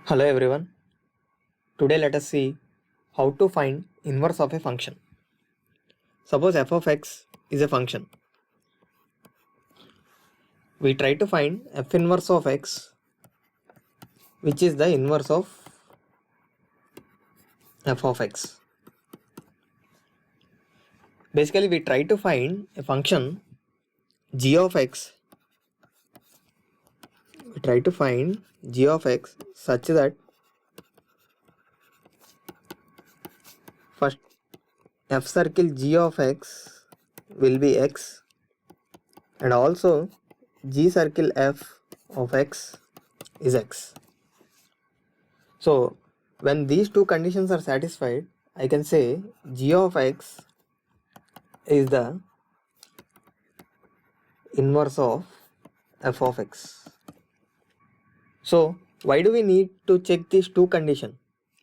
Hello everyone. Today let us see how to find inverse of a function. Suppose f of x is a function. We try to find f inverse of x, which is the inverse of f of x. Basically we try to find a function g of x. We try to find g of x such that first f circle g of x will be x, and also g circle f of x is x. So when these two conditions are satisfied, I can say g of x is the inverse of f of x. So why do we need to check these two conditions?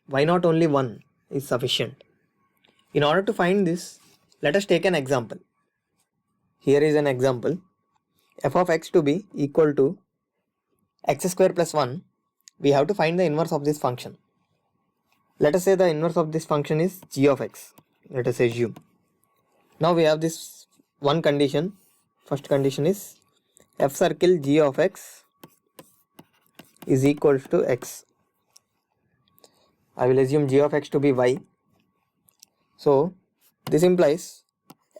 Why not only one is sufficient? In order to find this, let us take an example. Here is an example. F of x to be equal to x square plus 1. We have to find the inverse of this function. Let us say the inverse of this function is g of x. Let us assume. Now we have this one condition. First condition is f circle g of x is equal to x. I will assume g of x to be y. So this implies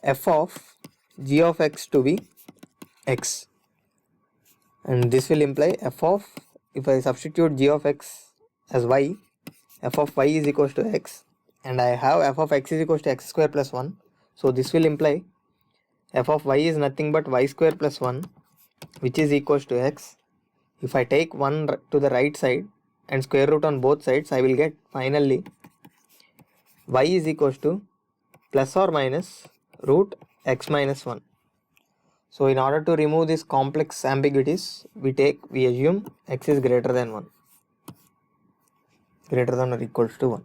f of g of x to be x, and this will imply f of, if I substitute g of x as y, f of y is equal to x, and I have f of x is equal to x square plus 1. So this will imply f of y is nothing but y square plus 1, which is equal to x. If I take 1 to the right side and square root on both sides, I will get finally y is equal to plus or minus root x minus 1. So in order to remove these complex ambiguities, we assume x is greater than 1, greater than or equals to 1.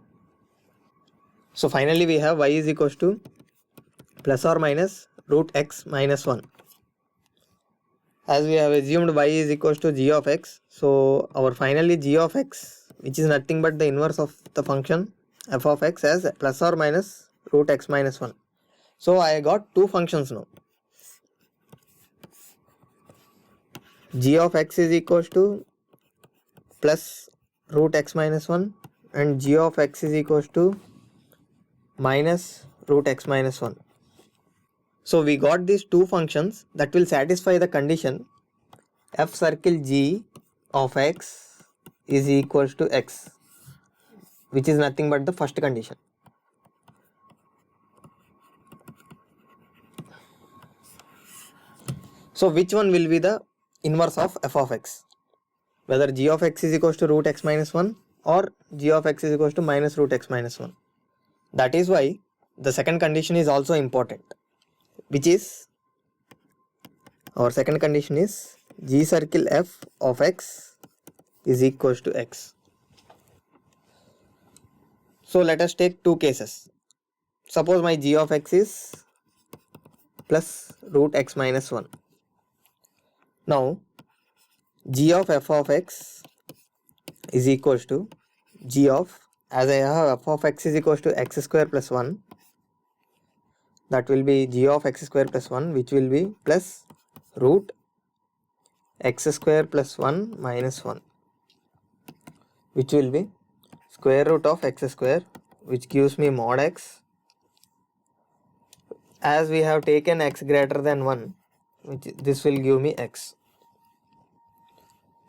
So finally we have y is equal to plus or minus root x minus 1. As we have assumed y is equal to g of x, so our finally g of x, which is nothing but the inverse of the function f of x, as plus or minus root x minus 1. So I got two functions now. G of x is equal to plus root x minus 1 and g of x is equal to minus root x minus 1. So we got these two functions that will satisfy the condition f circle g of x is equal to x, which is nothing but the first condition. So which one will be the inverse of f of x? Whether g of x is equal to root x minus 1 or g of x is equal to minus root x minus 1. That is why the second condition is also important, which is, our second condition is g circle f of x is equal to x. So let us take two cases. Suppose my g of x is plus root x minus 1. Now g of f of x is equal to g of, as I have f of x is equal to x square plus 1, that will be g of x square plus 1, which will be plus root x square plus 1 minus 1, which will be square root of x square, which gives me mod x. As we have taken x greater than 1, this will give me x.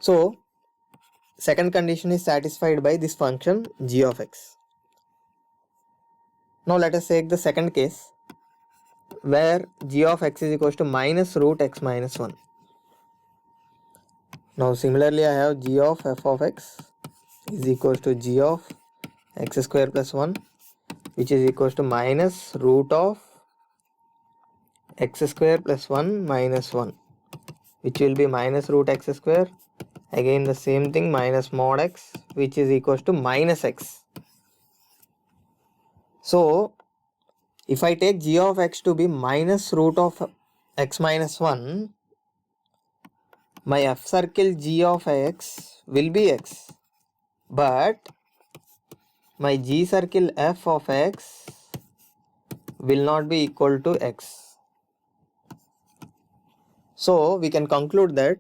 So second condition is satisfied by this function g of x. Now let us take the second case where g of x is equal to minus root x minus 1. Now similarly I have g of f of x is equal to g of x square plus 1, which is equal to minus root of x square plus 1 minus 1, which will be minus root x square, again the same thing, minus mod x, which is equal to minus x. So if I take g of x to be minus root of x minus 1, my f circle g of x will be x. but my G circle f of x will not be equal to x. So we can conclude that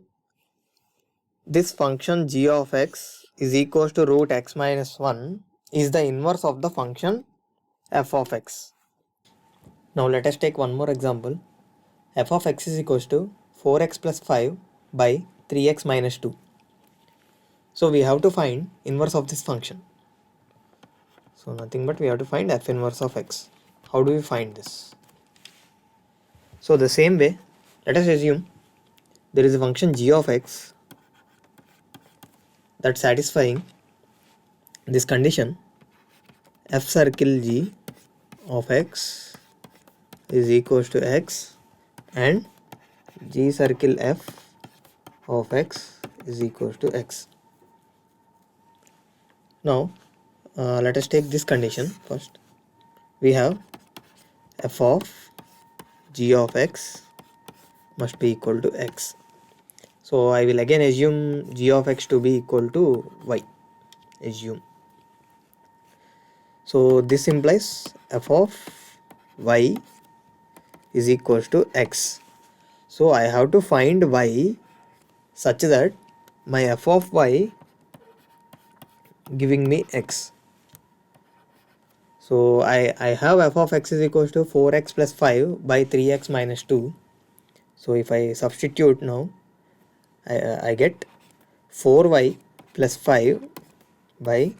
this function g of x is equals to root x minus 1 is the inverse of the function f of x. Now let us take one more example. F of x is equals to 4x plus 5 by 3x minus 2. So we have to find inverse of this function. So nothing but we have to find f inverse of x. How do we find this? So the same way, let us assume there is a function g of x that satisfying this condition f circle g of x is equals to x and g circle f of x is equals to x. Now let us take this condition first. We have f of g of x must be equal to x. So I will again assume g of x to be equal to y. Assume. So this implies f of y is equals to x. So I have to find y such that my f of y giving me x. So I have f of x is equals to 4x plus 5 by 3x minus 2. So if I substitute now, I get 4y plus 5 by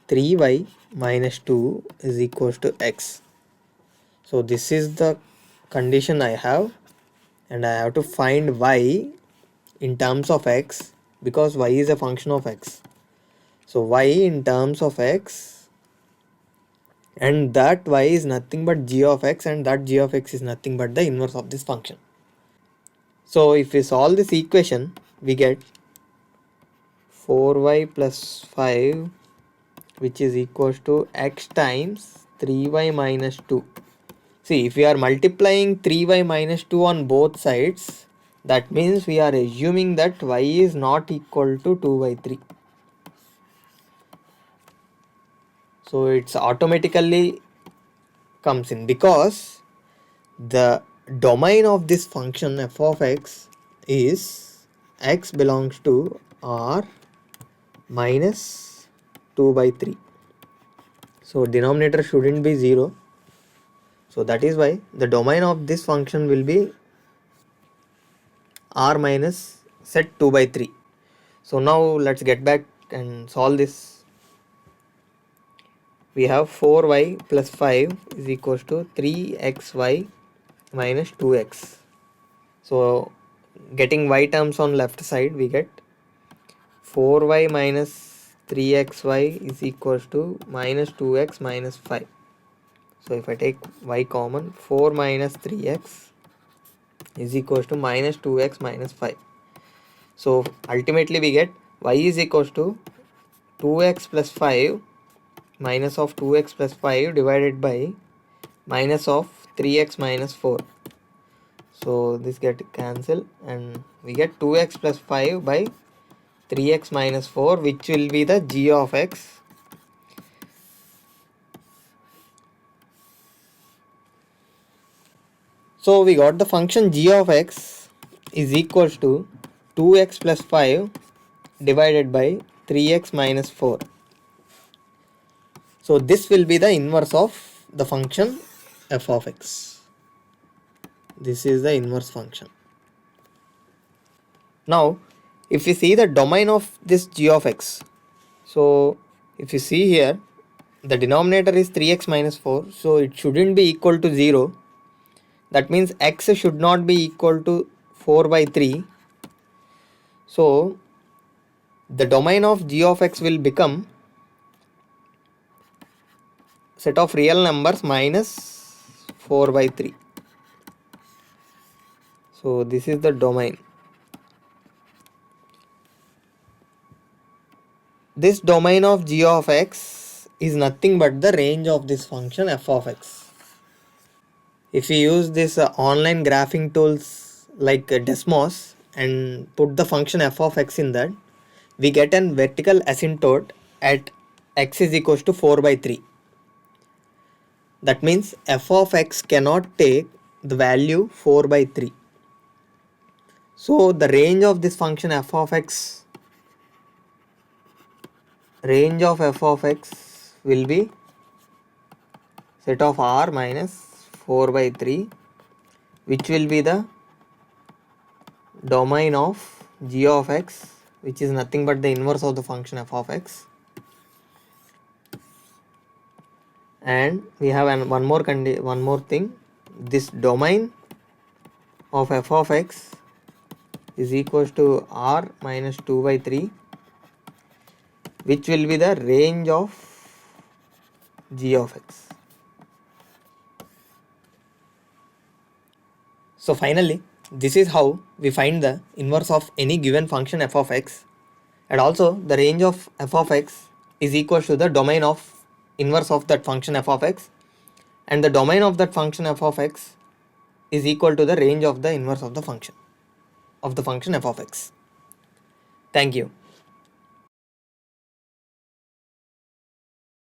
3y minus 2 is equals to x. So this is the condition I have, and I have to find y in terms of x because y is a function of x. So y in terms of x, and that y is nothing but g of x, and that g of x is nothing but the inverse of this function. So if we solve this equation, we get 4y plus 5 which is equals to x times 3y minus 2. See, if we are multiplying 3y minus 2 on both sides, that means we are assuming that y is not equal to 2 by 3. So it's automatically comes in because the domain of this function f of x is x belongs to r minus 2 by 3. So denominator shouldn't be 0. So that is why the domain of this function will be r minus set 2 by 3. So now let's get back and solve this. We have 4y plus 5 is equals to 3xy minus 2x. So getting y terms on left side, we get 4y minus 3xy is equals to minus 2x minus 5. So if I take y common, 4 minus 3x is equals to minus 2x minus 5. So ultimately we get y is equals to 2x plus 5 minus of 2x plus 5 divided by minus of 3x minus 4. So this get cancelled and we get 2x plus 5 by 3x minus 4, which will be the g of x. So we got the function g of x is equals to 2x plus 5 divided by 3x minus 4. So this will be the inverse of the function f of x. This is the inverse function. Now if we see the domain of this g of x, so if you see here the denominator is 3x minus 4, so it shouldn't be equal to 0. That means x should not be equal to 4 by 3. So the domain of g of x will become set of real numbers minus 4 by 3. So this is the domain. This domain of g of x is nothing but the range of this function f of x. If we use this online graphing tools like Desmos and put the function f of x in that, we get an vertical asymptote at x is equals to 4 by 3. That means f of x cannot take the value 4 by 3. So the range of this function f of x will be set of r minus 4 by 3, which will be the domain of g of x, which is nothing but the inverse of the function f of x. And we have one more thing. This domain of f of x is equals to r minus 2 by 3, which will be the range of g of x. So finally, this is how we find the inverse of any given function f of x, and also the range of f of x is equal to the domain of inverse of that function f of x, and the domain of that function f of x is equal to the range of the inverse of the function f of x. Thank you.